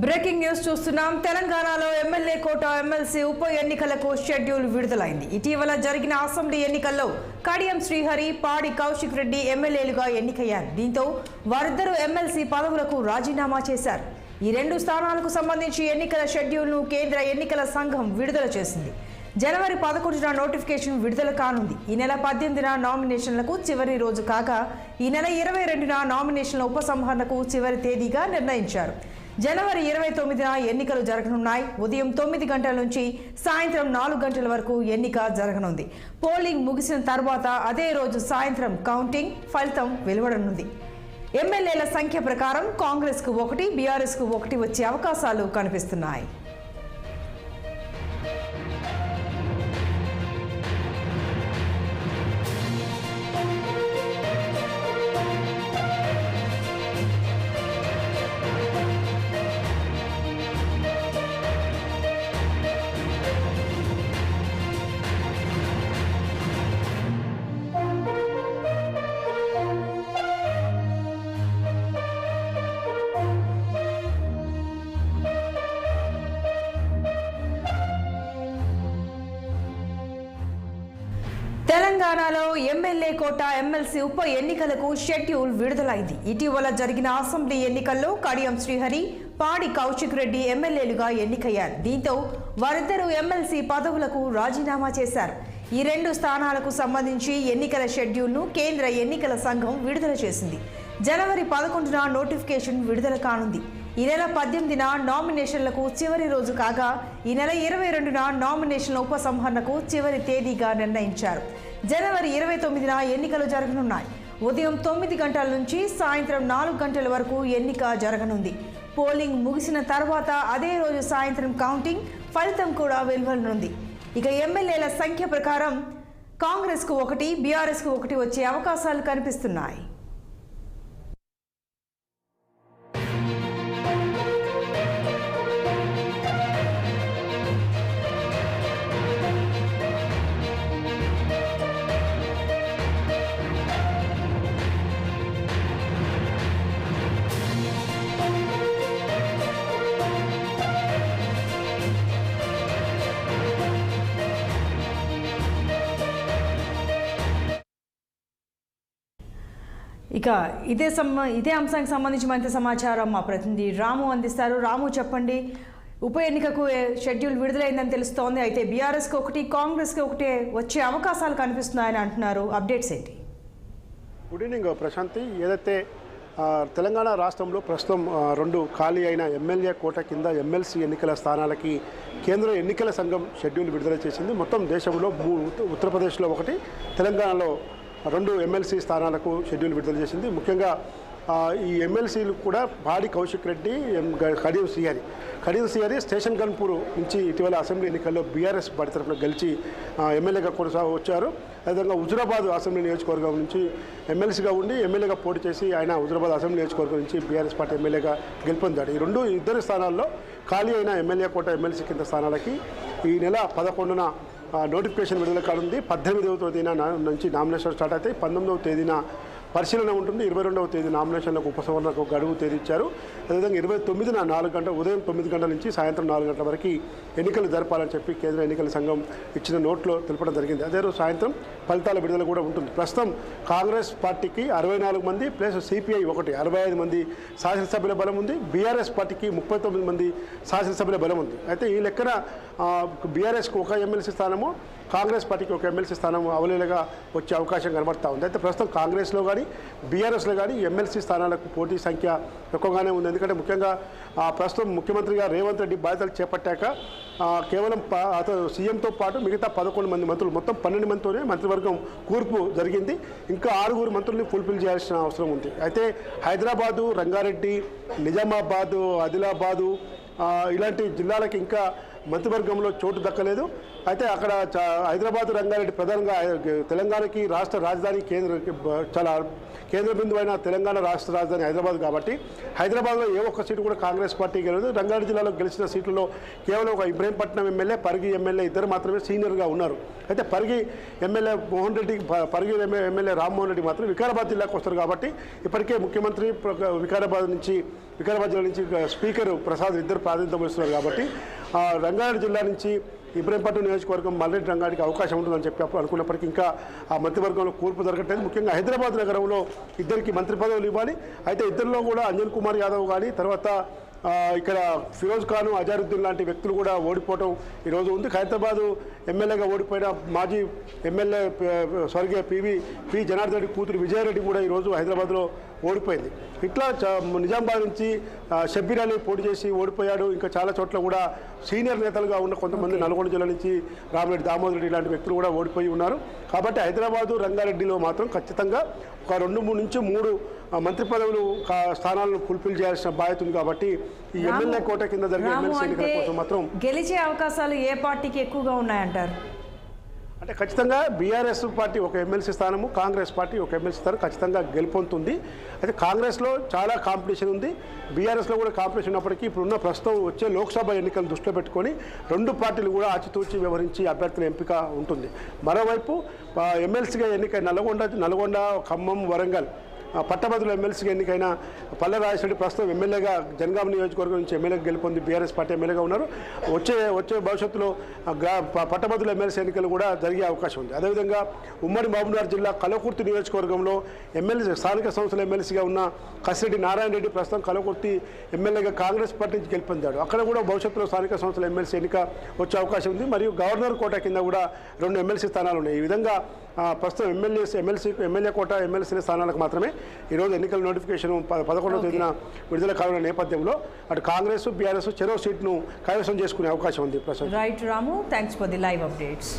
Breaking news చూస్తున్నాం. తెలంగాణలో MLA కోట MLC ఉప ఎన్నికలకు షెడ్యూల్ విడుదలైంది. ఇటీవల జరిగిన అసెంబ్లీ ఎన్నికల్లో కడియం శ్రీహరి, పాడి కౌశిక్ రెడ్డి ఎమ్మెల్యేలుగా ఎన్నికయ్యారు. దీంతో వారిద్దరూ ఎమ్మెల్సీ పదవులకు రాజీనామా చేశారు. ఈ రెండు స్థానాలకు సంబంధించి ఎన్నికల షెడ్యూల్ను కేంద్ర ఎన్నికల సంఘం విడుదల చేసింది. జనవరి 11న నోటిఫికేషన్ విడుదల కానుంది. ఈ నెల 18న నామినేషన్లకు చివరి రోజు కాగా ఈ నెల 22న నామినేషన్ల ఉపసంహరణకు చివరి తేదీగా నిర్ణయించారు. జనవరి 29న ఎన్నికలు జరగనున్నాయి. ఉదయం 9 గంటల నుంచి సాయంత్రం 4 గంటల వరకు ఎన్నిక జరగనుంది. పోలింగ్ ముగిసిన తర్వాత అదే రోజు సాయంత్రం కౌంటింగ్ ఫలితం వెలువడనుంది. ఎమ్మెల్యేల సంఖ్య ప్రకారం కాంగ్రెస్కు 1, బీఆర్ఎస్కు 1 వచ్చే అవకాశాలు కనిపిస్తున్నాయి. తెలంగాణలో ఎమ్మెల్యే కోట ఎమ్మెల్సీ ఉప ఎన్నికలకు షెడ్యూల్ విడుదలైంది. ఇటీవల జరిగిన అసెంబ్లీ ఎన్నికల్లో కడియం శ్రీహరి, పాడి కౌశిక్ రెడ్డి ఎమ్మెల్యేలుగా ఎన్నికయ్యారు. దీంతో వారిద్దరూ ఎమ్మెల్సీ పదవులకు రాజీనామా చేశారు. ఈ రెండు స్థానాలకు సంబంధించి ఎన్నికల షెడ్యూల్ను కేంద్ర ఎన్నికల సంఘం విడుదల చేసింది. జనవరి 11న నోటిఫికేషన్ విడుదల కానుంది. ఈ నెల 18న నామినేషన్లకు చివరి రోజు కాగా ఈ నెల 22న నామినేషన్ల ఉపసంహరణకు చివరి తేదీగా నిర్ణయించారు. జనవరి 29న ఎన్నికలు జరగనున్నాయి. ఉదయం 9 గంటల నుంచి సాయంత్రం 4 గంటల వరకు ఎన్నిక జరగనుంది. పోలింగ్ ముగిసిన తర్వాత అదే రోజు సాయంత్రం కౌంటింగ్ ఫలితం కూడా వెలువడనుంది. ఇక ఎమ్మెల్యేల సంఖ్య ప్రకారం కాంగ్రెస్కు 1, బీఆర్ఎస్కు 1 వచ్చే అవకాశాలు కనిపిస్తున్నాయి. ఇక ఇదే అంశానికి సంబంధించి మరింత సమాచారం మా ప్రతినిధి రాము అందిస్తారు. రాము, చెప్పండి. ఉప ఎన్నికకు షెడ్యూల్ విడుదలైందని తెలుస్తోంది. అయితే బీఆర్ఎస్కి 1, కాంగ్రెస్కి 1 వచ్చే అవకాశాలు కనిపిస్తున్నాయని అంటున్నారు. అప్డేట్స్ ఏంటి? Good evening Prashanti. ఏదైతే తెలంగాణ రాష్ట్రంలో ప్రస్తుతం 2 ఖాళీ అయిన ఎమ్మెల్యే కోట కింద ఎమ్మెల్సీ ఎన్నికల స్థానాలకి కేంద్ర ఎన్నికల సంఘం షెడ్యూల్ విడుదల చేసింది. మొత్తం దేశంలో ఉత్తరప్రదేశ్లో 1, తెలంగాణలో 2 ఎమ్మెల్సీ స్థానాలకు షెడ్యూల్ విడుదల చేసింది. ముఖ్యంగా ఈ ఎమ్మెల్సీలు కూడా పాడి కౌశిక్ రెడ్డి, కడియం శ్రీహరి స్టేషన్ గన్పూర్ నుంచి ఇటీవల అసెంబ్లీ ఎన్నికల్లో బీఆర్ఎస్ పార్టీ తరఫున గెలిచి ఎమ్మెల్యేగా వచ్చారు. అదేవిధంగా హుజురాబాద్ అసెంబ్లీ నియోజకవర్గం నుంచి ఎమ్మెల్సీగా ఉండి ఎమ్మెల్యేగా పోటీ చేసి ఆయన హుజురాబాద్ అసెంబ్లీ నియోజకవర్గం నుంచి బీఆర్ఎస్ పార్టీ ఎమ్మెల్యేగా గెలుపొందాడు. ఈ ఇద్దరు స్థానాల్లో ఖాళీ అయిన ఎమ్మెల్యే కోట ఎమ్మెల్సీ కింద స్థానాలకి ఈ నెల 11న నోటిఫికేషన్ విడుదల కానుంది. 18వ తేదీన నుంచి నామినేషన్ స్టార్ట్ అవుతాయి. 19వ తేదీన పరిశీలన ఉంటుంది. 22వ తేదీ నామినేషన్లకు ఉపసంహరణకు గడువు తేదీ ఇచ్చారు. అదేవిధంగా 29న 4 గంటల ఉదయం 9 గంటల నుంచి సాయంత్రం 4 గంటల వరకు ఎన్నికలు జరపాలని చెప్పి కేంద్ర ఎన్నికల సంఘం ఇచ్చిన నోట్లో తెలపడం జరిగింది. అదే రోజు సాయంత్రం ఫలితాల విడుదల కూడా ఉంటుంది. ప్రస్తుతం కాంగ్రెస్ పార్టీకి 64 మంది ప్లస్ సిపిఐ 1 65 మంది శాసనసభ్యుల బలం ఉంది. బీఆర్ఎస్ పార్టీకి 39 మంది శాసనసభ్యుల బలం ఉంది. అయితే ఈ లెక్కన బీఆర్ఎస్కు 1 ఎమ్మెల్సీ స్థానము, కాంగ్రెస్ పార్టీకి 1 ఎమ్మెల్సీ స్థానం అవలేలుగా వచ్చే అవకాశం కనబడతా ఉంది. అయితే ప్రస్తుతం కాంగ్రెస్లో కానీ బీఆర్ఎస్లో కానీ ఎమ్మెల్సీ స్థానాలకు పోటీ సంఖ్య ఎక్కువగానే ఉంది. ఎందుకంటే ముఖ్యంగా ప్రస్తుతం ముఖ్యమంత్రిగా రేవంత్ రెడ్డి బాధ్యతలు చేపట్టాక కేవలం సీఎంతో పాటు మిగతా 11 మంది మంత్రులు, మొత్తం 12 మందితోనే మంత్రివర్గం కూర్పు జరిగింది. ఇంకా 6 మంత్రుల్ని ఫుల్ఫిల్ చేయాల్సిన అవసరం ఉంది. అయితే హైదరాబాదు, రంగారెడ్డి, నిజామాబాదు, ఆదిలాబాదు ఇలాంటి జిల్లాలకు ఇంకా మంత్రివర్గంలో చోటు దక్కలేదు. అయితే అక్కడ హైదరాబాద్, రంగారెడ్డి ప్రధానంగా తెలంగాణకి రాష్ట్ర రాజధాని చాలా కేంద్ర బిందువు అయిన తెలంగాణ రాష్ట్ర రాజధాని హైదరాబాద్ కాబట్టి హైదరాబాద్లో ఏ ఒక్క సీటు కూడా కాంగ్రెస్ పార్టీ గెలవదు. రంగారెడ్డి జిల్లాలో గెలిచిన సీట్లలో కేవలం ఒక ఇబ్రహీంపట్నం ఎమ్మెల్యే, పరిగి ఎమ్మెల్యే ఇద్దరు మాత్రమే సీనియర్గా ఉన్నారు. అయితే పరిగి ఎమ్మెల్యే మోహన్ రెడ్డి, పరిగి ఎమ్మెల్యే రామ్మోహన్ రెడ్డి మాత్రం వికారాబాద్ జిల్లాకు వస్తారు కాబట్టి ఇప్పటికే ముఖ్యమంత్రి వికారాబాద్ జిల్లా నుంచి స్పీకర్ ప్రసాద్ ఇద్దరు ప్రాతినిధ్యం వహిస్తున్నారు కాబట్టి రంగారెడ్డి జిల్లా నుంచి ఇబ్రహీంపట్నం నియోజకవర్గం మల్లెడ్డి రంగారెడ్డికి అవకాశం ఉంటుందని చెప్పి అప్పుడు అనుకున్నప్పటికీ ఇంకా ఆ మంత్రివర్గంలో కూర్పు జరగట్లేదు. ముఖ్యంగా హైదరాబాద్ నగరంలో ఇద్దరికి మంత్రి పదవులు ఇవ్వాలి. అయితే ఇద్దరిలో కూడా అంజన్ కుమార్ యాదవ్ కానీ తర్వాత ఇక్కడ ఫిరోజ్ ఖాన్, అజారుద్దీన్ లాంటి వ్యక్తులు కూడా ఓడిపోవడం ఈరోజు ఉంది. ఖైరతాబాద్ ఎమ్మెల్యేగా ఓడిపోయిన మాజీ ఎమ్మెల్యే స్వర్గీయ పి జనార్దన్ రెడ్డి కూతురు విజయారెడ్డి కూడా ఈరోజు హైదరాబాద్లో ఓడిపోయింది. ఇట్లా నిజామాబాద్ నుంచి షబ్బీర్ అలీ పోటీ చేసి ఓడిపోయాడు. ఇంకా చాలా చోట్ల కూడా సీనియర్ నేతలుగా ఉన్న కొంతమంది నల్గొండ జిల్లా నుంచి రామిరెడ్డి దామోదర్ రెడ్డి లాంటి వ్యక్తులు కూడా ఓడిపోయి ఉన్నారు. కాబట్టి హైదరాబాదు, రంగారెడ్డిలో మాత్రం ఖచ్చితంగా ఒక 2 నుంచి 3 మంత్రి పదవులు స్థానాలను ఫుల్ఫిల్ చేయాల్సిన బాధ్యత ఉంది. కాబట్టి ఈ ఎమ్మెల్యే కోట కింద జరిగే ఎమ్మెల్సీ ఎన్నికల కోసం మాత్రం గెలిచే అవకాశాలు ఏ పార్టీకి ఎక్కువగా ఉన్నాయంటారు? అంటే ఖచ్చితంగా బీఆర్ఎస్ పార్టీ ఒక ఎమ్మెల్సీ స్థానము, కాంగ్రెస్ పార్టీ ఒక ఎమ్మెల్సీ స్థానం ఖచ్చితంగా గెలుపొందుతుంది. అయితే కాంగ్రెస్లో చాలా కాంపిటీషన్ ఉంది, బీఆర్ఎస్లో కూడా కాంపిటీషన్ ఉన్నప్పటికీ ఇప్పుడున్న ప్రస్తుతం వచ్చే లోక్సభ ఎన్నికలను దృష్టిలో పెట్టుకొని 2 పార్టీలు కూడా ఆచితూచి వ్యవహరించి అభ్యర్థుల ఎంపిక ఉంటుంది. మరోవైపు ఎమ్మెల్సీగా ఎన్నిక నల్గొండ, ఖమ్మం, వరంగల్ పట్టభద్రుల ఎమ్మెల్సీగా ఎన్నికైన పల్లె రాజశేఖర్ ప్రస్తుతం ఎమ్మెల్యేగా జనగామ నియోజకవర్గం నుంచి ఎమ్మెల్యేగా గెలుపొంది బీఆర్ఎస్ పార్టీ ఎమ్మెల్యేగా ఉన్నారు. వచ్చే భవిష్యత్తులో పట్టభద్రుల ఎమ్మెల్సీ ఎన్నికలు కూడా జరిగే అవకాశం ఉంది. అదేవిధంగా ఉమ్మడి మహబూబ్నగర్ జిల్లా కల్వకుర్తి నియోజకవర్గంలో స్థానిక సంస్థల ఎమ్మెల్సీగా ఉన్న కసిరెడ్డి నారాయణ రెడ్డి ప్రస్తుతం కల్వకుర్తి ఎమ్మెల్యేగా కాంగ్రెస్ పార్టీ నుంచి గెలుపొందాడు. అక్కడ కూడా భవిష్యత్తులో స్థానిక సంస్థల ఎమ్మెల్సీ ఎన్నిక వచ్చే అవకాశం ఉంది. మరియు గవర్నర్ కోట కింద కూడా 2 ఎమ్మెల్సీ స్థానాలు ఉన్నాయి. ఈ విధంగా ప్రస్తుతం ఎమ్మెల్యే కోట, ఎమ్మెల్సీ స్థానాలకు మాత్రమే ఈరోజు ఎన్నికల నోటిఫికేషన్ 11వ తేదీన విడుదల కానున్న నేపథ్యంలో అటు కాంగ్రెస్, బీఆర్ఎస్ చెరో సీట్ను కైవసం చేసుకునే అవకాశం ఉంది. Right Ramu, thanks for the live updates.